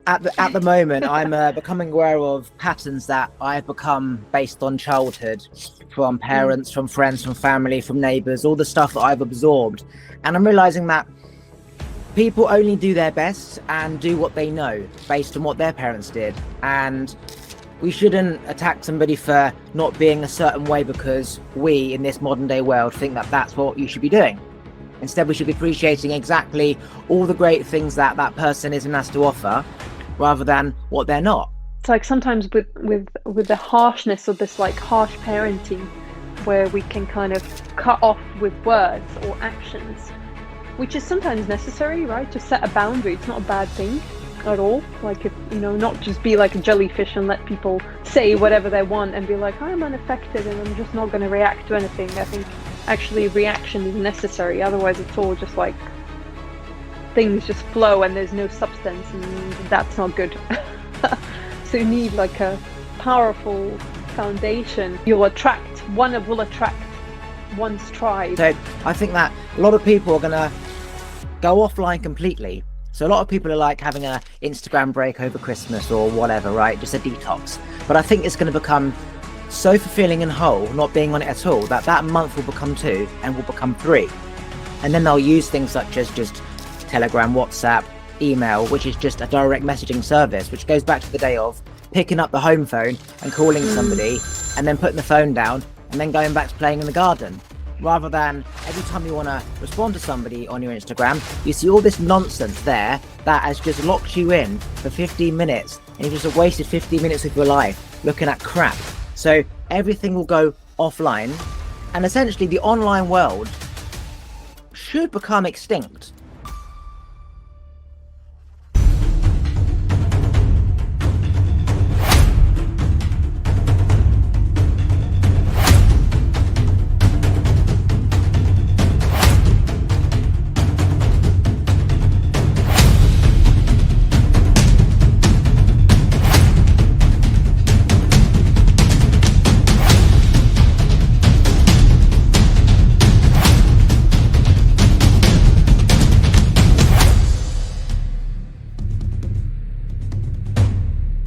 At the moment, I'm becoming aware of patterns that I've become based on childhood, from Mm. parents, from friends, from family, from neighbors, all the stuff that I've absorbed. And I'm realizing that people only do their best and do what they know based on what their parents did. And we shouldn't attack somebody for not being a certain way because we, in this modern day world, think that that's what you should be doing. Instead, we should be appreciating exactly all the great things that that person is and has to offer, rather than what they're not. It's like sometimes with the harshness of this like harsh parenting, where we can kind of cut off with words or actions, which is sometimes necessary, right? To set a boundary. It's not a bad thing at all. Like, if you know, not just be like a jellyfish and let people say whatever they want and be like, I'm unaffected and I'm just not going to react to anything. I think actually reaction is necessary. Otherwise, it's all just like things just flow and there's no substance, and that's not good. So you need like a powerful foundation. You'll attract, one will attract one's tribe. So I think that a lot of people are going to go offline completely. So a lot of people are like having a Instagram break over Christmas or whatever, right? Just a detox. But I think it's going to become so fulfilling and whole, not being on it at all, that that month will become 2 and will become 3. And then they'll use things such as just Telegram, WhatsApp, email, which is just a direct messaging service, which goes back to the day of picking up the home phone and calling somebody and then putting the phone down and then going back to playing in the garden. Rather than every time you want to respond to somebody on your Instagram, you see all this nonsense there that has just locked you in for 15 minutes and you've just wasted 15 minutes of your life looking at crap. So everything will go offline, and essentially the online world should become extinct.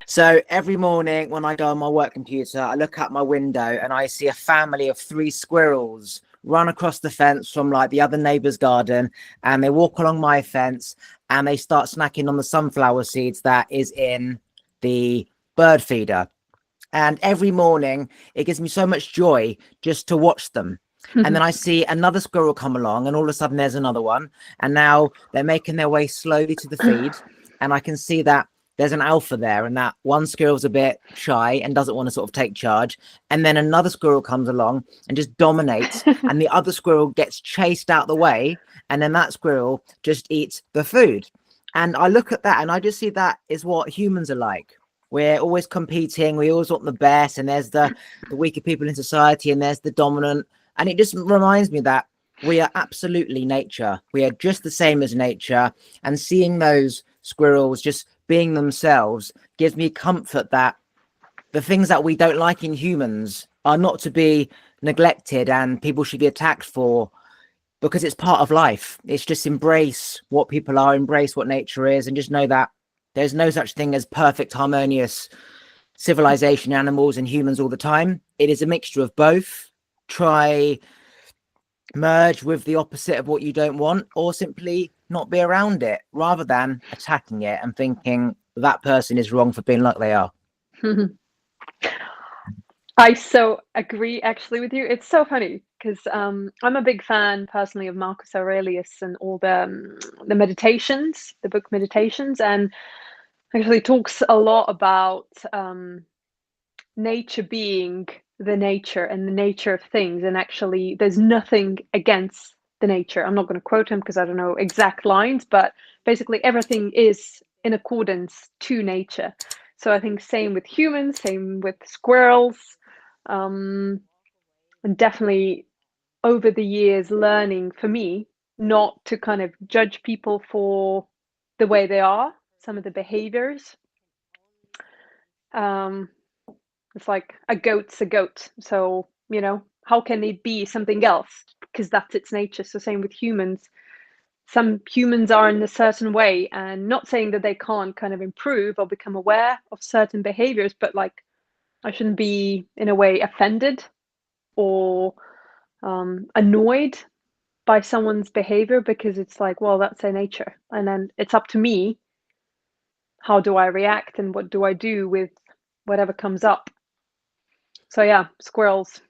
So every morning when I go on my work computer, I look out my window and I see a family of 3 squirrels run across the fence from like the other neighbor's garden, and they walk along my fence and they start snacking on the sunflower seeds that is in the bird feeder. And every morning it gives me so much joy just to watch them. And then I see another squirrel come along, and all of a sudden there's another one. And now they're making their way slowly to the feed. And I can see that there's an alpha there, and that one squirrel's a bit shy and doesn't want to sort of take charge. And then another squirrel comes along and just dominates. And the other squirrel gets chased out the way. And then that squirrel just eats the food. And I look at that and I just see that is what humans are like. We're always competing. We always want the best. And there's the weaker people in society, and there's the dominant. And it just reminds me that we are absolutely nature. We are just the same as nature. And seeing those squirrels just being themselves gives me comfort that the things that we don't like in humans are not to be neglected and people should be attacked for, because it's part of life. It's just embrace what people are, embrace what nature is, and just know that there's no such thing as perfect, harmonious civilization, animals and humans all the time. It is a mixture of both. Try merge with the opposite of what you don't want, or simply not be around it, rather than attacking it and thinking that person is wrong for being like they are. I so agree actually with you. It's so funny because I'm a big fan personally of Marcus Aurelius and all the meditations, the book Meditations, and actually talks a lot about nature being the nature and the nature of things, and actually there's nothing against the nature. I'm not going to quote him because I don't know exact lines, but basically everything is in accordance to nature. So I think same with humans, same with squirrels, and definitely over the years learning for me not to kind of judge people for the way they are, some of the behaviors. um it's like a goat's a goat, so how can it be something else, because that's its nature. So same with humans, some humans are in a certain way, and not saying that they can't kind of improve or become aware of certain behaviors, but like I shouldn't be in a way offended or annoyed by someone's behavior, because it's like, well, that's their nature. And then it's up to me, how do I react and what do I do with whatever comes up? So yeah, squirrels,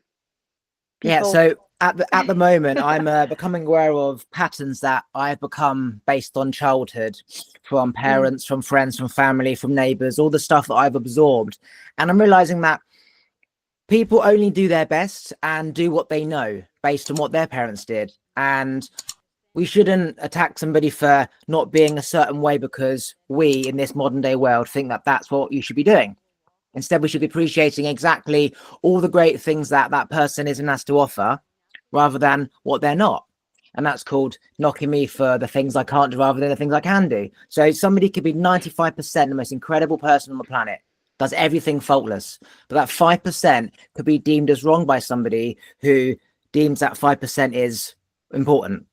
Yeah, people. so at the moment, I'm becoming aware of patterns that I've become based on childhood, from parents, from friends, from family, from neighbors, all the stuff that I've absorbed. And I'm realizing that people only do their best and do what they know based on what their parents did. And we shouldn't attack somebody for not being a certain way because we, in this modern day world, think that that's what you should be doing. Instead, we should be appreciating exactly all the great things that that person is and has to offer, rather than what they're not. And that's called knocking me for the things I can't do rather than the things I can do. So somebody could be 95% the most incredible person on the planet, does everything faultless, but that 5% could be deemed as wrong by somebody who deems that 5% is important.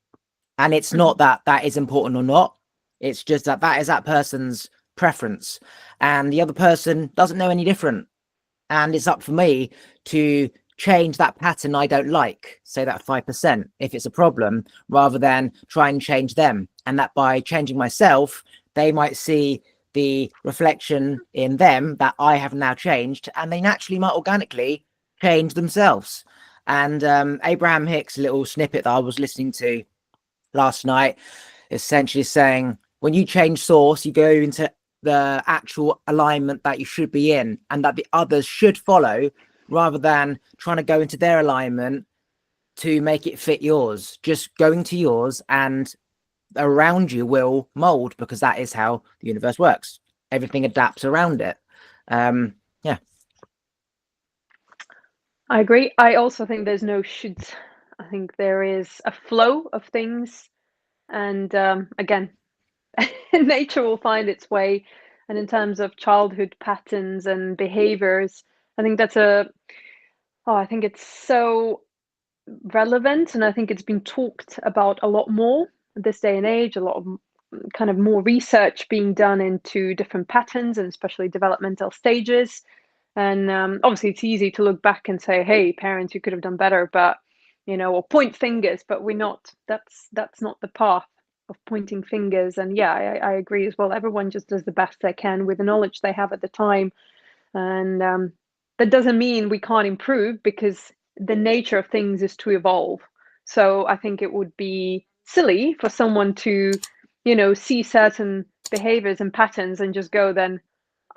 And it's not that that is important or not. It's just that that is that person's preference, and the other person doesn't know any different. And it's up for me to change that pattern I don't like, say that 5%, if it's a problem, rather than try and change them. And that by changing myself, they might see the reflection in them that I have now changed, and they naturally might organically change themselves. And Abraham Hicks' little snippet that I was listening to last night, essentially saying, when you change source, you go into the actual alignment that you should be in and that the others should follow, rather than trying to go into their alignment to make it fit yours. Just going to yours, and around you will mold, because that is how the universe works. Everything adapts around it. Yeah. I agree. I also think there's no should. I think there is a flow of things, and again, nature will find its way. And in terms of childhood patterns and behaviors, I think I think it's so relevant, and I think it's been talked about a lot more this day and age. A lot of kind of more research being done into different patterns, and especially developmental stages. And obviously, it's easy to look back and say, "Hey, parents, you could have done better," but or point fingers. But we're not. That's not the path of pointing fingers. And yeah, I agree as well. Everyone just does the best they can with the knowledge they have at the time, and that doesn't mean we can't improve, because the nature of things is to evolve. So I think it would be silly for someone to, see certain behaviors and patterns and just go then,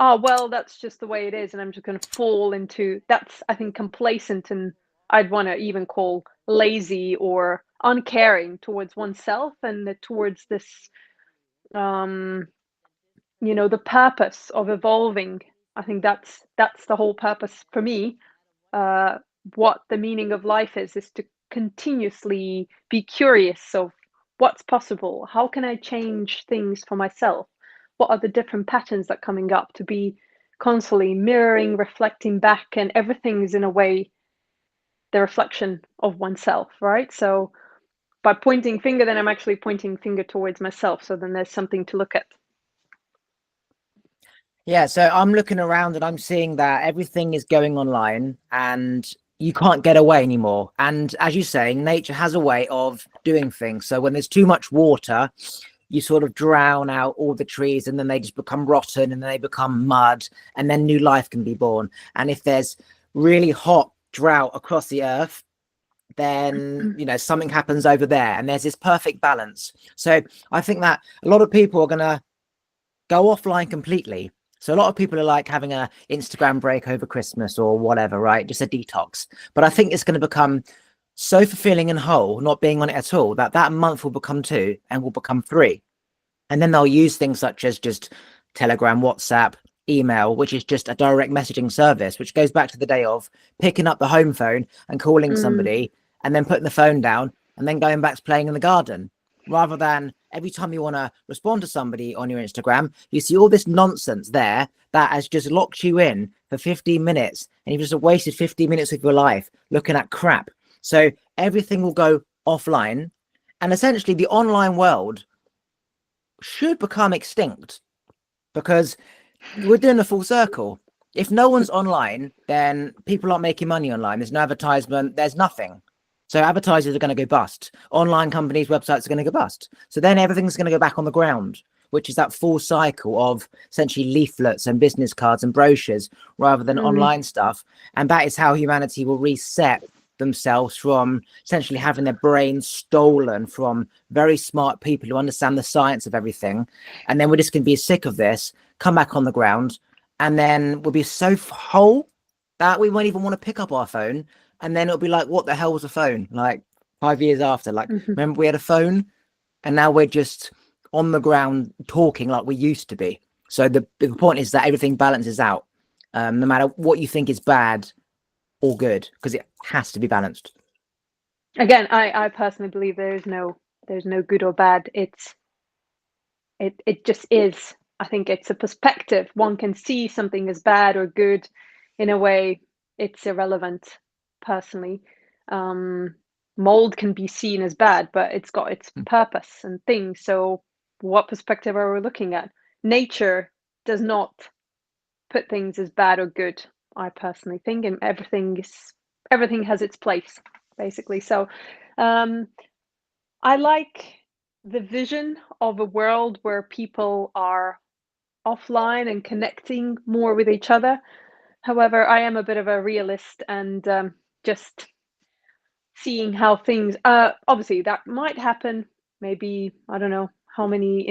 oh, well, that's just the way it is, and I'm just going to fall into that's, I think, complacent, and I'd want to even call lazy or uncaring towards oneself and towards this, the purpose of evolving. I think that's the whole purpose for me. What the meaning of life is to continuously be curious of what's possible. How can I change things for myself? What are the different patterns that are coming up, to be constantly mirroring, reflecting back, and everything's in a way the reflection of oneself, right? So by pointing finger, then I'm actually pointing finger towards myself. So then there's something to look at. Yeah, so I'm looking around and I'm seeing that everything is going online and you can't get away anymore. And as you say, nature has a way of doing things. So when there's too much water, you sort of drown out all the trees, and then they just become rotten, and then they become mud, and then new life can be born. And if there's really hot drought across the earth, then something happens over there, and there's this perfect balance. So I think that a lot of people are going to go offline completely. So a lot of people are like having a Instagram break over Christmas or whatever, right? Just a detox. But I think it's going to become so fulfilling and whole, not being on it at all, that month will become 2 and will become 3. And then they'll use things such as just Telegram, WhatsApp, email, which is just a direct messaging service, which goes back to the day of picking up the home phone and calling somebody, and then putting the phone down, and then going back to playing in the garden. Rather than every time you want to respond to somebody on your Instagram, you see all this nonsense there that has just locked you in for 15 minutes, and you've just wasted 15 minutes of your life looking at crap. So everything will go offline, And essentially the online world should become extinct, because we're doing a full circle. If no one's online, then people aren't making money online. There's no advertisement, there's nothing. So advertisers are going to go bust. Online companies, websites are going to go bust. So then everything's going to go back on the ground, which is that full cycle of essentially leaflets and business cards and brochures rather than online stuff. And that is how humanity will reset themselves from essentially having their brains stolen from very smart people who understand the science of everything. And then we're just going to be sick of this, come back on the ground, and then we'll be so whole that we won't even want to pick up our phone. And then it'll be like, what the hell was a phone? Like 5 years after, like, remember we had a phone, and now we're just on the ground talking like we used to be. So the point is that everything balances out, no matter what you think is bad or good, because it has to be balanced. Again, I personally believe there's no good or bad. It just is. I think it's a perspective. One can see something as bad or good. In a way, it's irrelevant. Personally, mold can be seen as bad, but it's got its purpose and things. So what perspective are we looking at? Nature does not put things as bad or good, I personally think, and everything has its place, basically. So I like the vision of a world where people are offline and connecting more with each other. However, I am a bit of a realist, and just seeing how things obviously that might happen, maybe, I don't know how many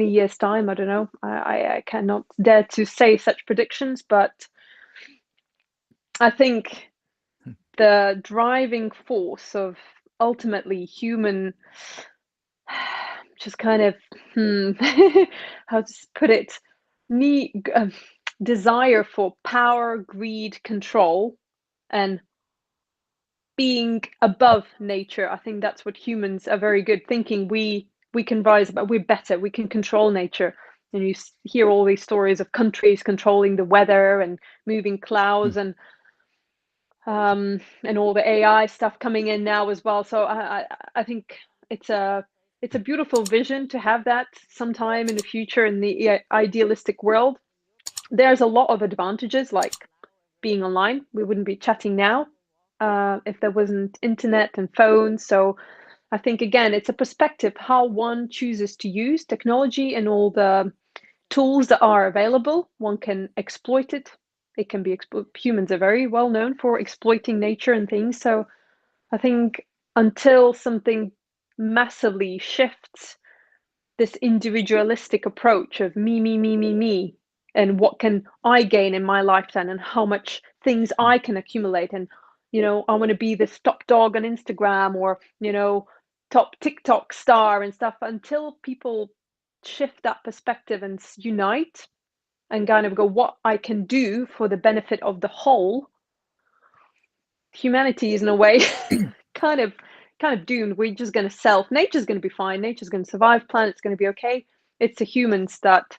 years time, I don't know. I cannot dare to say such predictions, but I think the driving force of ultimately human just kind of how to put it, desire for power, greed, control, and being above nature. I think that's what humans are very good thinking. We can rise above, we're better, we can control nature. And you hear all these stories of countries controlling the weather and moving clouds, and all the AI stuff coming in now as well. So I think it's a beautiful vision to have that sometime in the future in the idealistic world. There's a lot of advantages, like being online. We wouldn't be chatting now if there wasn't internet and phones. So I think, again, it's a perspective how one chooses to use technology and all the tools that are available. One can exploit it. It can be humans are very well known for exploiting nature and things. So I think until something massively shifts this individualistic approach of me, and what can I gain in my lifetime, and how much things I can accumulate, and I want to be this top dog on Instagram, or top TikTok star and stuff. Until people shift that perspective and unite and kind of go, what I can do for the benefit of the whole, humanity is in a way kind of doomed. We're just going to nature's going to be fine, nature's going to survive, planet's going to be okay. It's the humans that,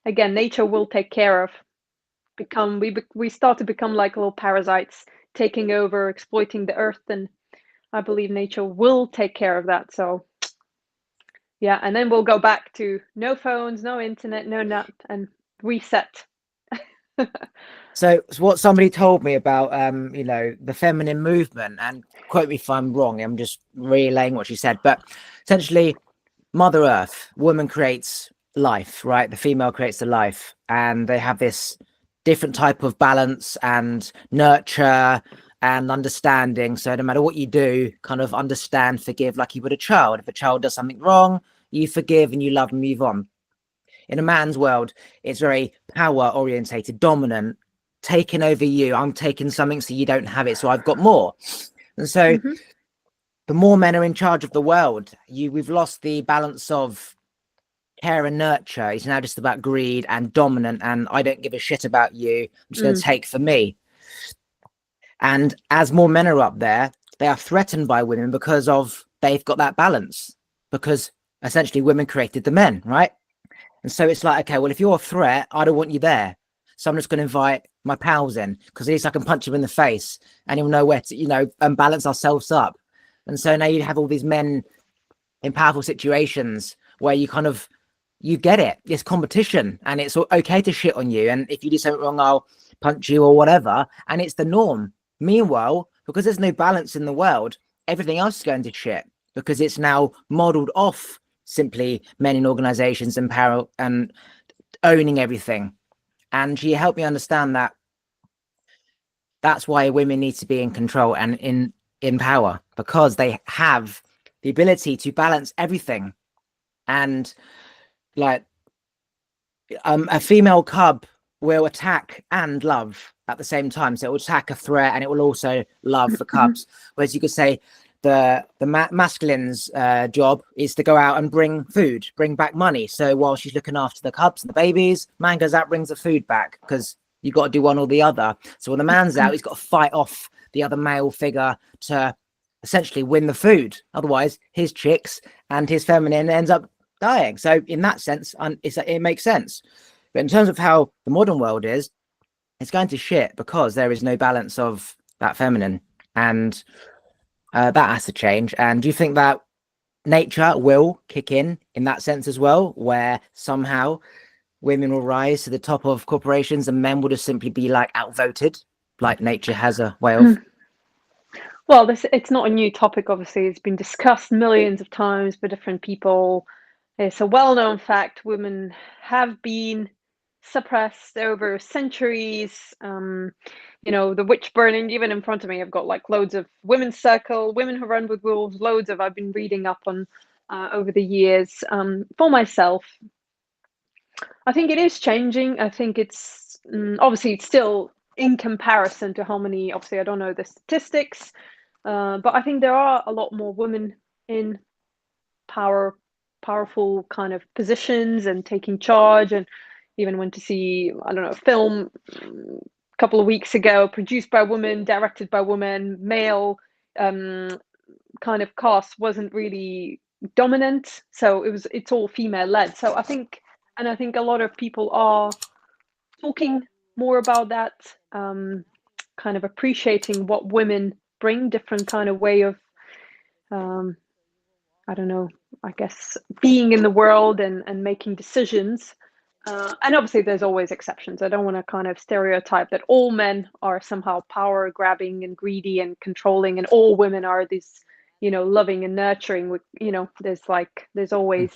again, nature will take care of. We start to become like little parasites, taking over, exploiting the earth, and I believe nature will take care of that. So yeah, and then we'll go back to no phones, no internet, no nut, and reset. So what somebody told me about, the feminine movement, and quote me if I'm wrong, I'm just relaying what she said, but essentially Mother Earth, woman creates life, right? The female creates the life, and they have this different type of balance and nurture and understanding. So no matter what you do, kind of understand, forgive, like you would a child. If a child does something wrong, you forgive and you love and move on. In a man's world, it's very power orientated, dominant, taking over you. I'm taking something so you don't have it, so I've got more. And so the more men are in charge of the world, we've lost the balance of care and nurture. It's now just about greed and dominant, and I don't give a shit about you. I'm just going to take for me. And as more men are up there, they are threatened by women because they've got that balance, because essentially women created the men, right? And so it's like, okay, well, if you're a threat, I don't want you there. So I'm just going to invite my pals in, because at least I can punch him in the face and he'll know where to, and balance ourselves up. And so now you have all these men in powerful situations where you get it. It's competition, and it's okay to shit on you. And if you do something wrong, I'll punch you or whatever. And it's the norm. Meanwhile, because there's no balance in the world, everything else is going to shit, because it's now modeled off simply men in organizations and power and owning everything. And she helped me understand that that's why women need to be in control and in power, because they have the ability to balance everything. And like a female cub will attack and love at the same time. So it will attack a threat and it will also love the cubs. Whereas you could say the masculine's job is to go out and bring food, bring back money. So while she's looking after the cubs and the babies, man goes out, brings the food back, because you've got to do one or the other. So when the man's out, he's got to fight off the other male figure to essentially win the food. Otherwise, his chicks and his feminine ends up dying. So in that sense, it makes sense. But in terms of how the modern world is, it's going to shit because there is no balance of that feminine, and that has to change. And do you think that nature will kick in that sense as well, where somehow women will rise to the top of corporations and men will just simply be like outvoted, like nature has a way of? Well, it's not a new topic, obviously. It's been discussed millions of times by different people. It's a well-known fact. Women have been suppressed over centuries. The witch burning, even in front of me, I've got like loads of women's circle, women who run with wolves, loads of I've been reading up on over the years. For myself, I think it is changing. I think it's obviously it's still in comparison to how many, obviously I don't know the statistics, but I think there are a lot more women in powerful kind of positions and taking charge. And even went to see, I don't know, a film a couple of weeks ago, produced by women, directed by women, male kind of cast wasn't really dominant, so it's all female led. So I think a lot of people are talking more about that, kind of appreciating what women bring, different kind of way of I don't know, I guess being in the world and making decisions. And obviously there's always exceptions. I don't want to kind of stereotype that all men are somehow power grabbing and greedy and controlling, and all women are these, loving and nurturing. With, there's always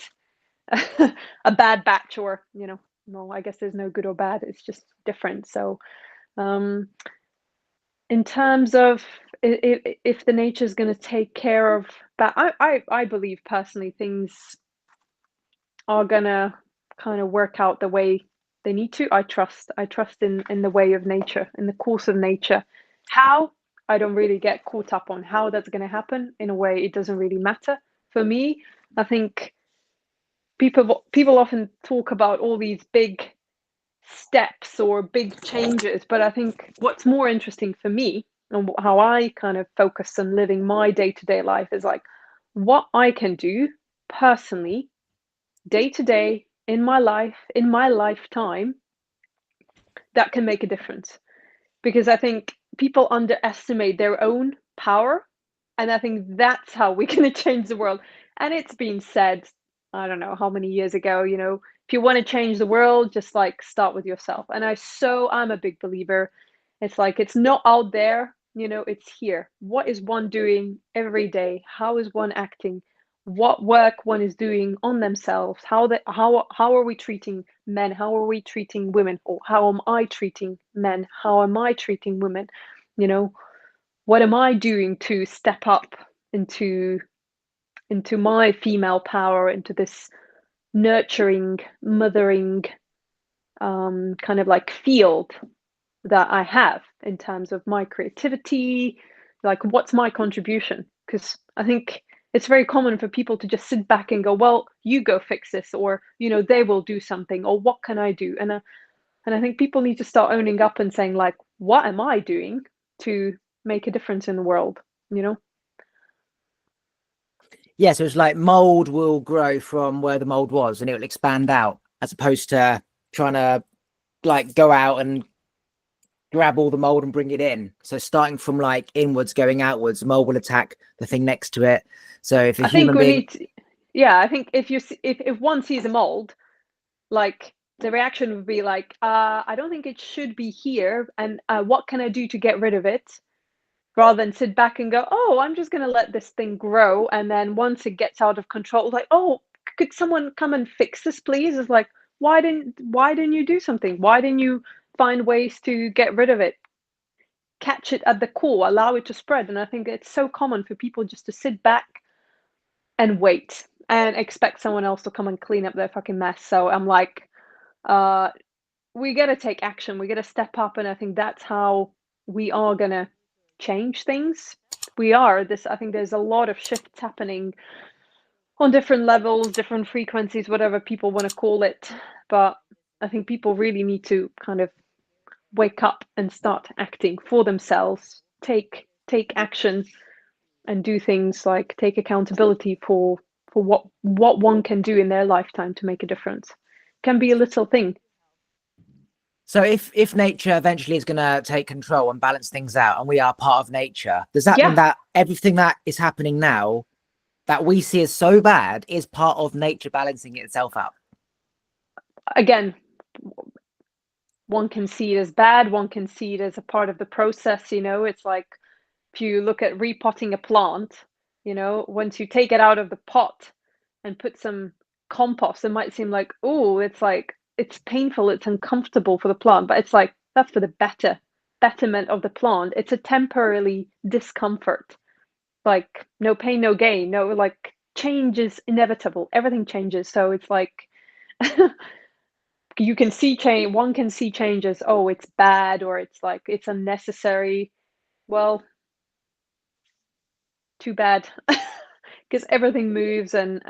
a bad batch, or, no, I guess there's no good or bad. It's just different. So in terms of if the nature is going to take care of that, I believe personally things are going to kind of work out the way they need to. I trust in the way of nature, in the course of nature. How, I don't really get caught up on how that's going to happen. In a way, it doesn't really matter for me. I think people often talk about all these big steps or big changes, but I think what's more interesting for me and how I kind of focus on living my day-to-day life is like what I can do personally day to day in my life, in my lifetime, that can make a difference. Because I think people underestimate their own power, and I think that's how we're going to change the world. And it's been said, I don't know how many years ago, if you want to change the world, just like start with yourself. And I'm a big believer. It's like, it's not out there, it's here. What is one doing every day? How is one acting? What work one is doing on themselves? How are we treating men? How are we treating women? Or how am I treating men? How am I treating women? What am I doing to step up into my female power, into this nurturing, mothering kind of like field that I have in terms of my creativity? Like, what's my contribution? Because I think it's very common for people to just sit back and go, well, you go fix this, or they will do something, or what can I do? And I think people need to start owning up and saying, like, what am I doing to make a difference in the world? Yeah, so it's like mold will grow from where the mold was and it will expand out, as opposed to trying to like go out and grab all the mold and bring it in. So starting from like inwards going outwards, the mold will attack the thing next to it. So if a I think human we being, need to, yeah, I think if one sees a mold, like the reaction would be like, I don't think it should be here, and what can I do to get rid of it? Rather than sit back and go, oh, I'm just going to let this thing grow. And then once it gets out of control, like, oh, could someone come and fix this, please? It's like, why didn't you do something? Why didn't you find ways to get rid of it? Catch it at the core, allow it to spread. And I think it's so common for people just to sit back and wait and expect someone else to come and clean up their fucking mess. So I'm like, uh, we got to take action. We got to step up. And I think that's how we are going to change things. I think there's a lot of shifts happening on different levels, different frequencies, whatever people want to call it. But I think people really need to kind of wake up and start acting for themselves, take action, and do things like take accountability for what one can do in their lifetime to make a difference. Can be a little thing. so if nature eventually is going to take control and balance things out, and we are part of nature, does that mean that everything that is happening now that we see as so bad is part of nature balancing itself out? Again, one can see it as bad, one can see it as a part of the process. It's like if you look at repotting a plant, once you take it out of the pot and put some compost, it might seem like, oh, it's painful, it's uncomfortable for the plant, but it's like that's for the betterment of the plant. It's a temporarily discomfort, like no pain, no gain. No, like change is inevitable, everything changes. So it's like you can see change, one can see change as, oh, it's bad, or it's like it's unnecessary. Well, too bad. Because everything moves, and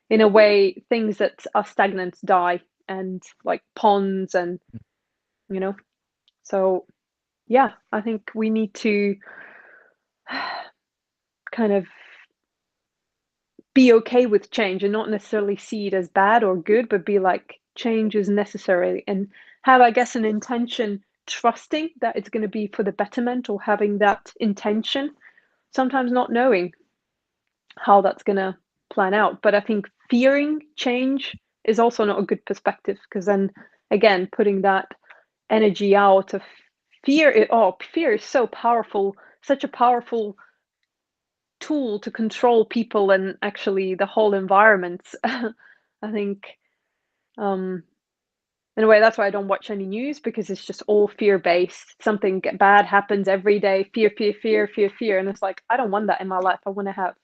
in a way things that are stagnant die, and like ponds, and so yeah, I think we need to kind of be okay with change and not necessarily see it as bad or good, but be like, change is necessary, and have, I guess, an intention, trusting that it's going to be for the betterment, or having that intention, sometimes not knowing how that's going to plan out. But I think fearing change is also not a good perspective, because then again, putting that energy out of fear, fear is so powerful, such a powerful tool to control people and actually the whole environment. I think in a way that's why I don't watch any news, because it's just all fear based. Something bad happens every day, fear, fear, fear, fear, fear, and it's like, I don't want that in my life. I want to have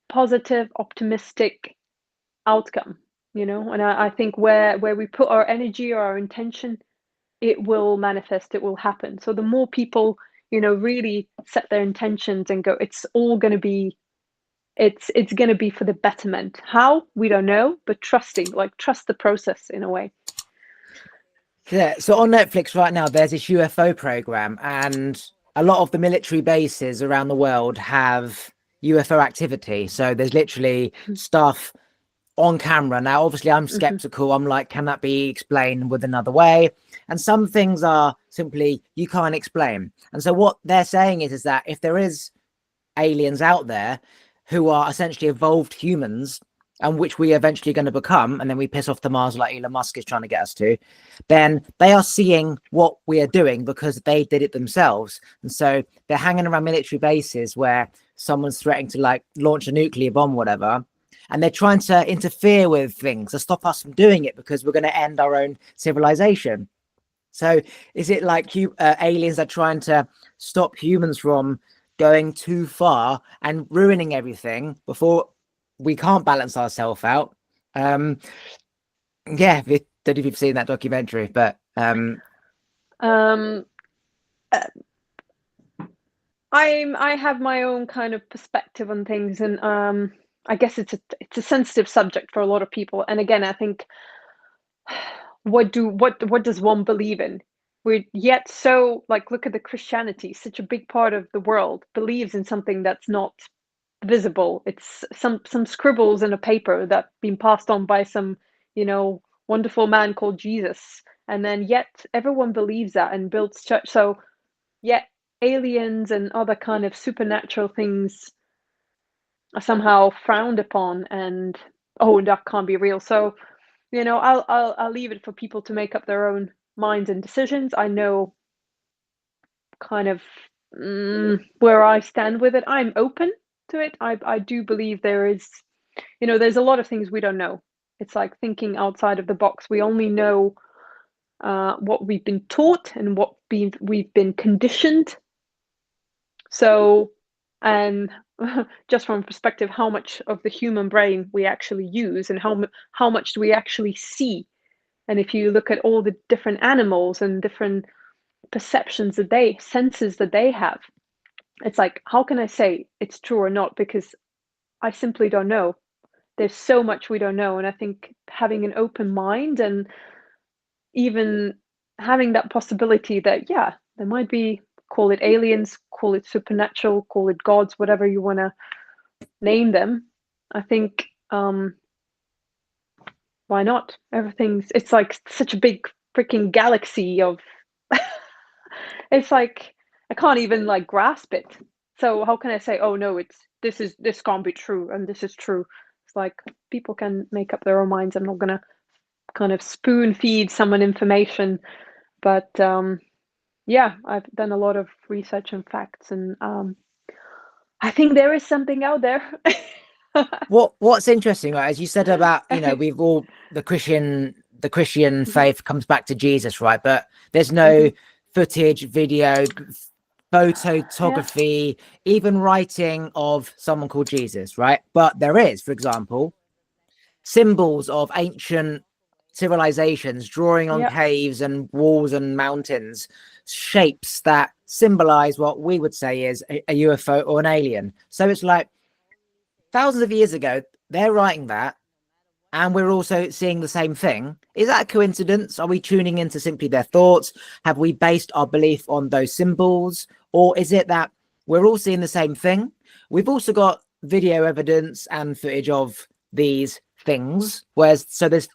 positive, optimistic outcome, and I think where we put our energy or our intention, it will manifest, it will happen. So the more people, really set their intentions and go, it's all going to be, it's going to be for the betterment. How, we don't know, but trust the process in a way. Yeah, so on Netflix right now there's this UFO program, and a lot of the military bases around the world have UFO activity. So there's literally stuff on camera. Now, obviously, I'm skeptical. I'm like, can that be explained with another way? And some things are simply you can't explain. And so what they're saying is that if there is aliens out there who are essentially evolved humans, and which we eventually going to become, and then we piss off the Mars like Elon Musk is trying to get us to, then they are seeing what we are doing because they did it themselves. And so they're hanging around military bases where someone's threatening to like launch a nuclear bomb, whatever, and they're trying to interfere with things to stop us from doing it because we're going to end our own civilization. So is it like aliens are trying to stop humans from going too far and ruining everything before we can't balance ourselves out? Yeah, don't know if you've seen that documentary, but I have my own kind of perspective on things, and I guess it's a sensitive subject for a lot of people. And again, I think what does one believe in? We're yet so, like, look at the Christianity, such a big part of the world believes in something that's not visible. It's some scribbles in a paper that been passed on by some wonderful man called Jesus, and then yet everyone believes that and builds church. So yet aliens and other kind of supernatural things are somehow frowned upon, and oh, that can't be real. So I'll leave it for people to make up their own minds and decisions. I know kind of where I stand with it. I'm open to it. I do believe there is, there's a lot of things we don't know. It's like thinking outside of the box. We only know what we've been taught and what we've been conditioned. So, and just from perspective, how much of the human brain we actually use, and how much do we actually see? And if you look at all the different animals and different perceptions senses that they have, it's like, how can I say it's true or not? Because I simply don't know. There's so much we don't know. And I think having an open mind, and even having that possibility that, yeah, there might be, call it aliens, call it supernatural, call it gods, whatever you want to name them. I think, why not? It's like such a big freaking galaxy of, it's like, I can't even like grasp it. So how can I say, oh no, this can't be true and this is true? It's like people can make up their own minds. I'm not gonna kind of spoon feed someone information, but yeah, I've done a lot of research and facts, and I think there is something out there. What's interesting, right, as you said about, we've all the Christian faith comes back to Jesus, right? But there's no footage, video, photography, even writing of someone called Jesus, right? But there is, for example, symbols of ancient civilizations drawing on caves and walls and mountains, shapes that symbolize what we would say is a UFO or an alien. So it's like thousands of years ago, they're writing that, and we're also seeing the same thing. Is that a coincidence? Are we tuning into simply their thoughts? Have we based our belief on those symbols? Or is it that we're all seeing the same thing? We've also got video evidence and footage of these things, so there's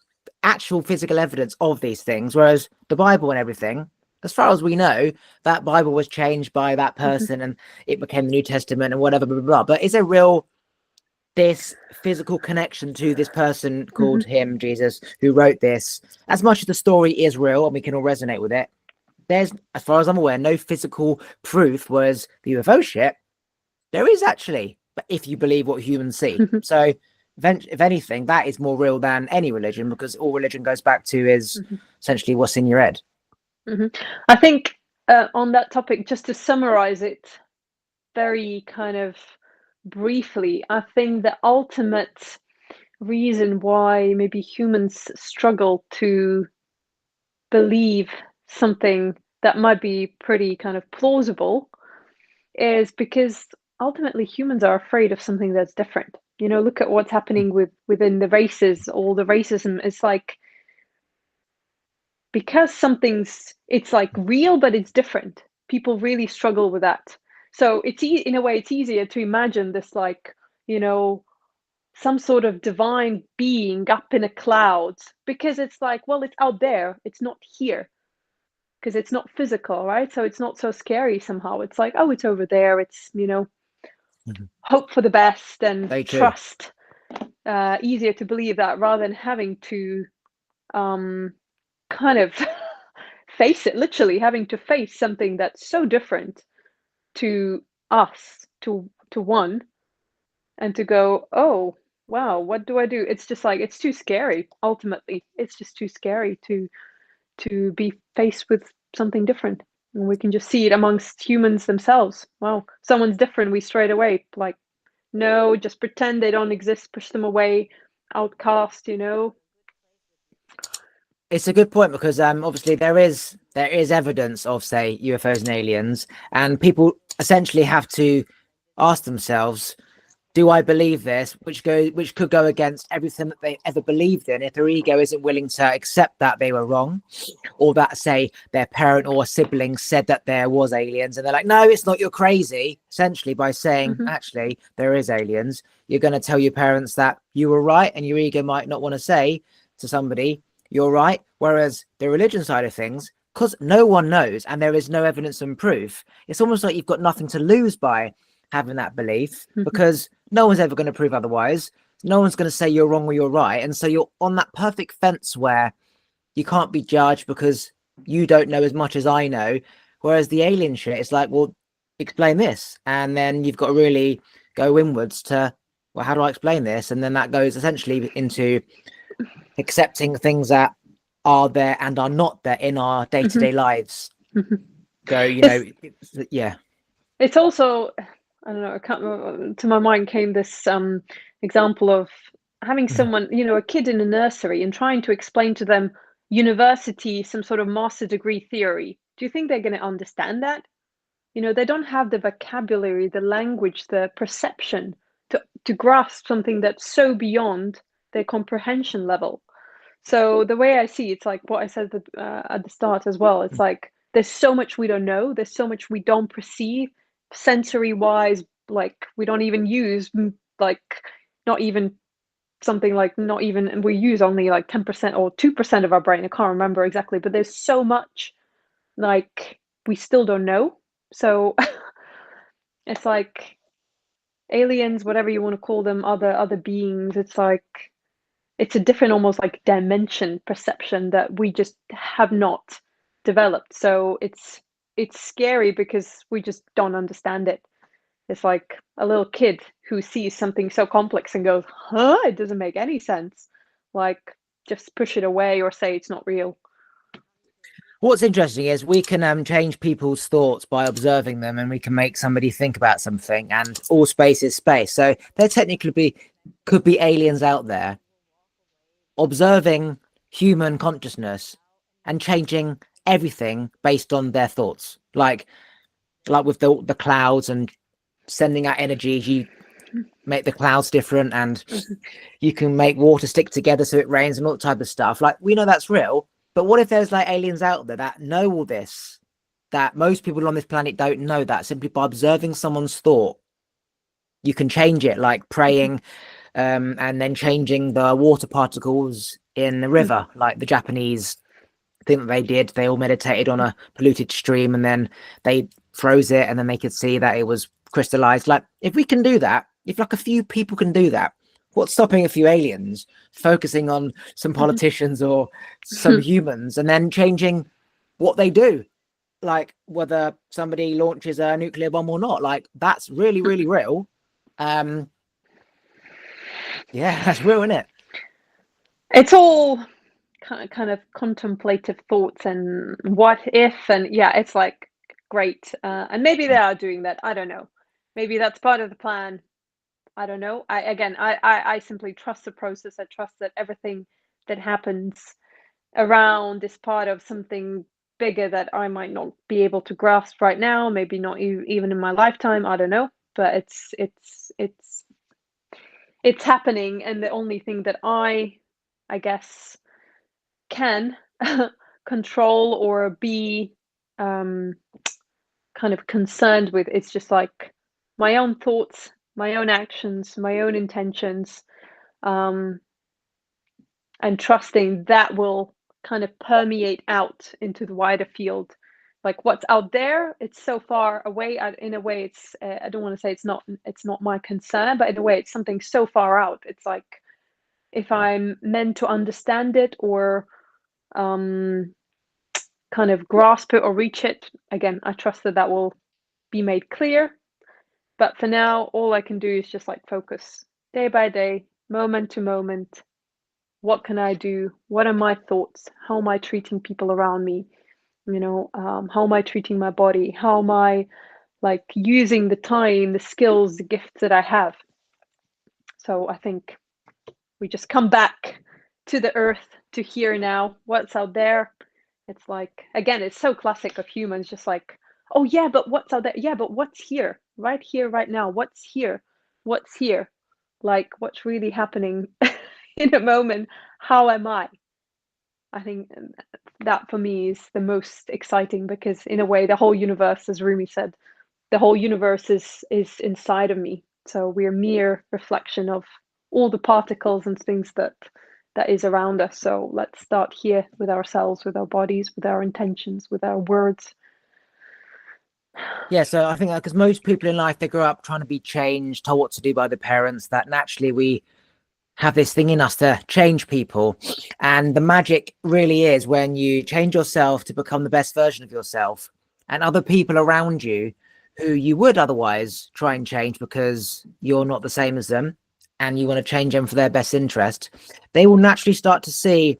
actual physical evidence of these things, whereas the Bible and everything, as far as we know, that Bible was changed by that person and it became the New Testament and whatever, blah, blah, blah. But is there this physical connection to this person called him, Jesus, who wrote this? As much as the story is real and we can all resonate with it, there's, as far as I'm aware, no physical proof. Whereas the UFO ship, there is actually, if you believe what humans see. So if anything, that is more real than any religion, because all religion goes back to is essentially what's in your head. I think on that topic, just to summarize it very kind of briefly, I think the ultimate reason why maybe humans struggle to believe something that might be pretty kind of plausible is because ultimately humans are afraid of something that's different. Look at what's happening within the races, all the racism. It's like, because it's like real, but it's different. People really struggle with that. So in a way, it's easier to imagine this, like, some sort of divine being up in a cloud, because it's like, well, it's out there, it's not here, because it's not physical, right? So it's not so scary somehow. It's like, oh, it's over there. It's, hope for the best and trust. Easier to believe that rather than having to kind of face it, literally having to face something that's so different to us, to one, and to go, oh wow, what do I do? It's just like, it's too scary. Ultimately, it's just too scary to be faced with something different. And we can just see it amongst humans themselves. Wow, someone's different, we straight away like, no, just pretend they don't exist, push them away, outcast. It's a good point, because obviously there is evidence of, say, UFOs and aliens, and people essentially have to ask themselves, do I believe this? Which could go against everything that they ever believed in, if their ego isn't willing to accept that they were wrong, or that, say, their parent or sibling said that there was aliens, and they're like, no, it's not, you're crazy. Essentially, by saying, actually, there is aliens, you're going to tell your parents that you were right, and your ego might not want to say to somebody, you're right, Whereas the religion side of things, because no one knows and there is no evidence and proof, it's almost like you've got nothing to lose by having that belief, because no one's ever going to prove otherwise. No one's going to say you're wrong or you're right. And so you're on that perfect fence where you can't be judged because you don't know as much as I know. Whereas the alien shit, it's like, well, explain this. And then you've got to really go inwards to, well, how do I explain this? And then that goes essentially into accepting things that are there and are not there in our day-to-day lives. So, you know, yeah. It's also, I don't know, to my mind came this example of having someone, you know, a kid in a nursery and trying to explain to them university, some sort of master degree theory. Do you think they're going to understand that? You know, they don't have the vocabulary, the language, the perception to grasp something that's so beyond their comprehension level. So the way I see it's like what I said at the start as well. It's like there's so much we don't know. There's so much we don't perceive sensory wise. Like we don't even use like not even something like not even we use only like 10% or 2% of our brain. I can't remember exactly, but there's so much like we still don't know. So it's like aliens, whatever you want to call them, other beings. It's like it's a different almost like dimension perception that we just have not developed. So it's scary because we just don't understand it. It's like a little kid who sees something so complex and goes, huh, it doesn't make any sense. Like just push it away or say it's not real. What's interesting is we can change people's thoughts by observing them, and we can make somebody think about something, and all space is space. So there technically could be aliens out there observing human consciousness and changing everything based on their thoughts. Like with the clouds and sending out energies, you make the clouds different, and you can make water stick together so it rains and all that type of stuff. Like we know that's real. But what if there's like aliens out there that know all this, that most people on this planet don't know, that simply by observing someone's thought, you can change it, like praying and then changing the water particles in the river, like the Japanese thing that they did. They all meditated on a polluted stream and then they froze it and then they could see that it was crystallized. Like if we can do that, if like a few people can do that, what's stopping a few aliens focusing on some politicians or some humans and then changing what they do? Like whether somebody launches a nuclear bomb or not, like that's really, really real. Yeah, that's real, isn't it? It's all kind of contemplative thoughts and what if, and yeah, it's like great. And maybe they are doing that. I don't know. Maybe that's part of the plan. I don't know. I simply trust the process. I trust that everything that happens around is part of something bigger that I might not be able to grasp right now. Maybe not even in my lifetime. I don't know. But it's happening, and the only thing that I guess can control or be kind of concerned with is just like my own thoughts, my own actions, my own intentions, and trusting that will kind of permeate out into the wider field. Like what's out there, it's so far away. In a way, it's I don't want to say it's not my concern, but in a way, it's something so far out. It's like if I'm meant to understand it or kind of grasp it or reach it, again, I trust that that will be made clear. But for now, all I can do is just like focus day by day, moment to moment. What can I do? What are my thoughts? How am I treating people around me? You know, how am I treating my body? How am I like using the time, the skills, the gifts that I have? So I think we just come back to the earth, to here now, what's out there. It's like, again, it's so classic of humans, just like, oh yeah, but what's out there? Yeah, but what's here, right now? What's here? What's here? Like, what's really happening in a moment? How am I think that for me is the most exciting because in a way, the whole universe, as Rumi said, the whole universe is inside of me. So we're mere reflection of all the particles and things that that is around us. So let's start here with ourselves, with our bodies, with our intentions, with our words. Yeah, so I think because most people in life, they grow up trying to be changed, told what to do by the parents, that naturally we have this thing in us to change people. And the magic really is when you change yourself to become the best version of yourself, and other people around you who you would otherwise try and change because you're not the same as them and you want to change them for their best interest, they will naturally start to see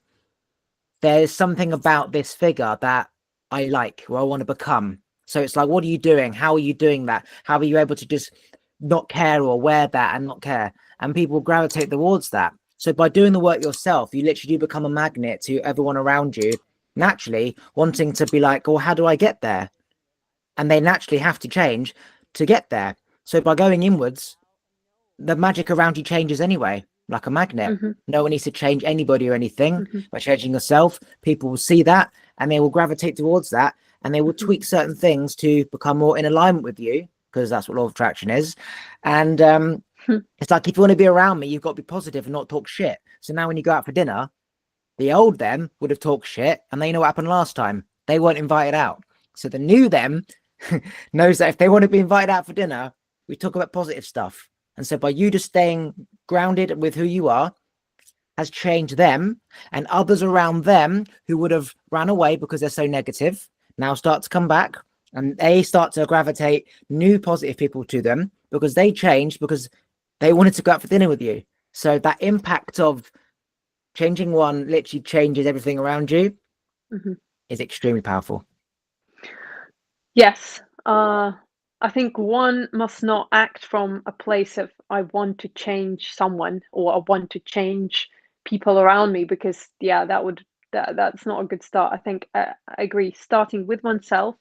there's something about this figure that I like, or I want to become. So it's like, what are you doing? How are you doing that? How are you able to just not care or wear that and not care? And people gravitate towards that. So by doing the work yourself, you literally do become a magnet to everyone around you, naturally wanting to be like, oh, how do I get there? And they naturally have to change to get there. So by going inwards, the magic around you changes anyway, like a magnet. Mm-hmm. No one needs to change anybody or anything. Mm-hmm. By changing yourself, people will see that and they will gravitate towards that, and they will Mm-hmm. tweak certain things to become more in alignment with you, because that's what law of attraction is. And it's like, if you want to be around me, you've got to be positive and not talk shit. So now when you go out for dinner, the old them would have talked shit, and they know what happened last time. They weren't invited out. So the new them knows that if they want to be invited out for dinner, we talk about positive stuff. And so by you just staying grounded with who you are has changed them, and others around them who would have run away because they're so negative now start to come back, and they start to gravitate new positive people to them because they changed, because they wanted to go out for dinner with you. So that impact of changing one literally changes everything around you. Mm-hmm. Is extremely powerful. Yes. I think one must not act from a place of I want to change someone or I want to change people around me, because that's not a good start. I think I agree. Starting with oneself,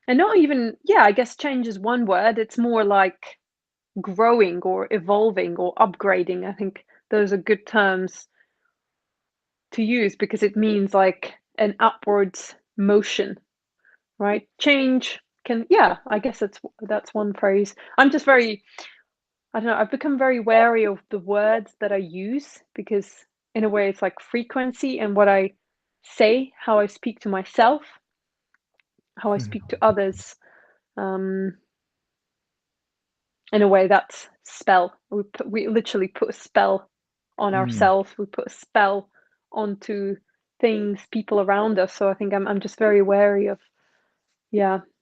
and not even, I guess change is one word. It's more like growing or evolving or upgrading. I think those are good terms to use because it means like an upwards motion, right? Change can, I guess that's one phrase. I'm just very, I don't know, I've become very wary of the words that I use, because in a way it's like frequency and what I say, how I speak to myself, how I speak to others. Um, in a way, that's spell. We literally put a spell on ourselves. We put a spell onto things, people around us. So I think I'm just very wary of,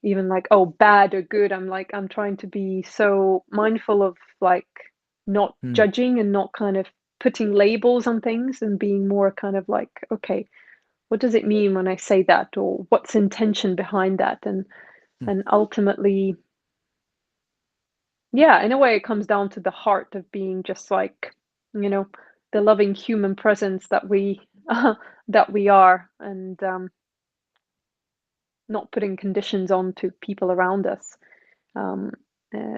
even like, oh, bad or good. I'm trying to be so mindful of like not judging and not kind of putting labels on things, and being more kind of like, okay, what does it mean when I say that, or what's intention behind that? And ultimately, in a way it comes down to the heart of being just like, the loving human presence that we that we are, and not putting conditions on to people around us.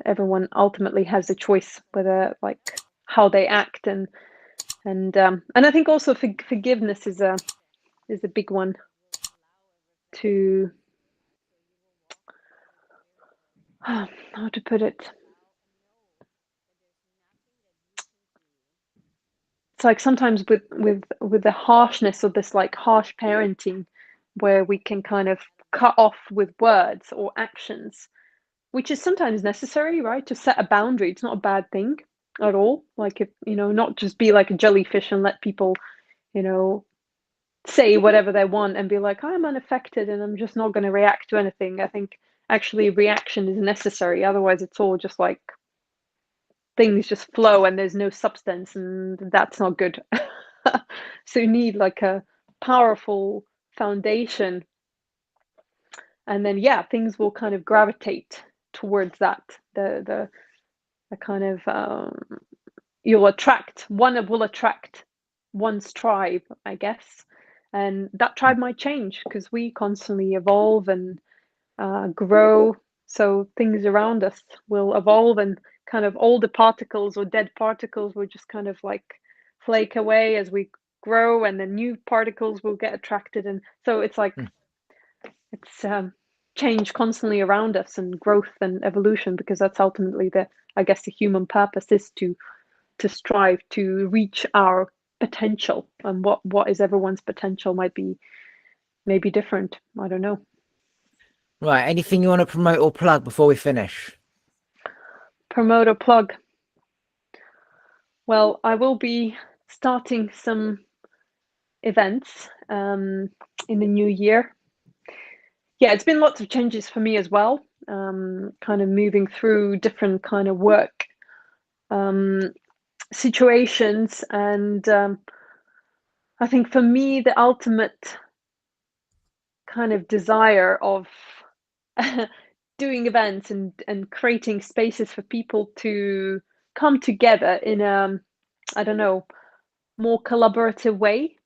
Everyone ultimately has a choice whether like how they act, and I think also forgiveness is a big one to how to put it. It's like sometimes with the harshness of this like harsh parenting, where we can kind of cut off with words or actions, which is sometimes necessary, right? To set a boundary. It's not a bad thing at all. Like, if not just be like a jellyfish and let people, you know, say whatever they want and be like, I'm unaffected and I'm just not going to react to anything. I think actually reaction is necessary. Otherwise, it's all just like things just flow and there's no substance, and that's not good. So you need like a powerful foundation, and then things will kind of gravitate towards that. The kind of you'll attract one will attract one's tribe, I guess, and that tribe might change because we constantly evolve and grow. So things around us will evolve, and kind of all the particles or dead particles will just kind of like flake away as we grow, and then new particles will get attracted. And so it's like it's change constantly around us, and growth and evolution, because that's ultimately I guess the human purpose is to strive to reach our potential, and what is everyone's potential might be maybe different. I don't know. Right. Anything you want to promote or plug before we finish? Promote or plug? Well, I will be starting some events in the new year. Yeah, it's been lots of changes for me as well. Kind of moving through different kind of work situations, and I think for me the ultimate kind of desire of doing events and creating spaces for people to come together in a, I don't know, more collaborative way.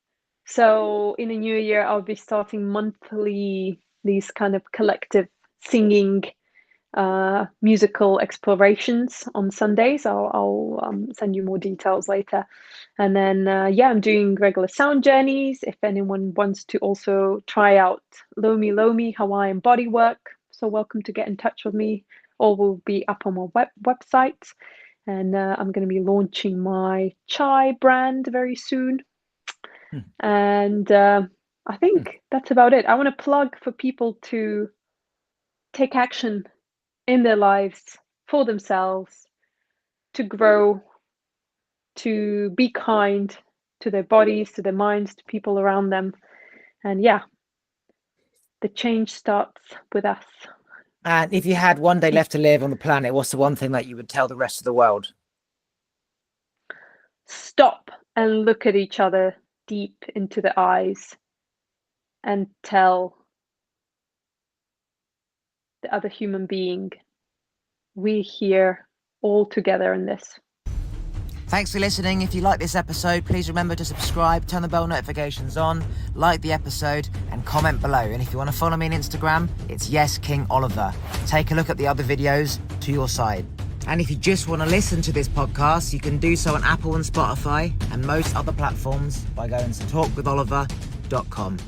So in the new year, I'll be starting monthly these kind of collective singing musical explorations on Sundays. I'll send you more details later. And then, yeah, I'm doing regular sound journeys. If anyone wants to also try out Lomi Lomi Hawaiian bodywork, so welcome to get in touch with me. All will be up on my website. And I'm going to be launching my chai brand very soon. And I think that's about it. I want to plug for people to take action in their lives for themselves, to grow, to be kind to their bodies, to their minds, to people around them. And yeah, the change starts with us. And if you had one day left to live on the planet, what's the one thing that you would tell the rest of the world? Stop and look at each other deep into the eyes and tell the other human being, we're here all together in this. Thanks for listening. If you like this episode, please remember to subscribe, turn the bell notifications on, like the episode, and comment below. And if you want to follow me on Instagram, it's YesKingOliver. Take a look at the other videos to your side. And if you just want to listen to this podcast, you can do so on Apple and Spotify and most other platforms by going to talkwitholiver.com.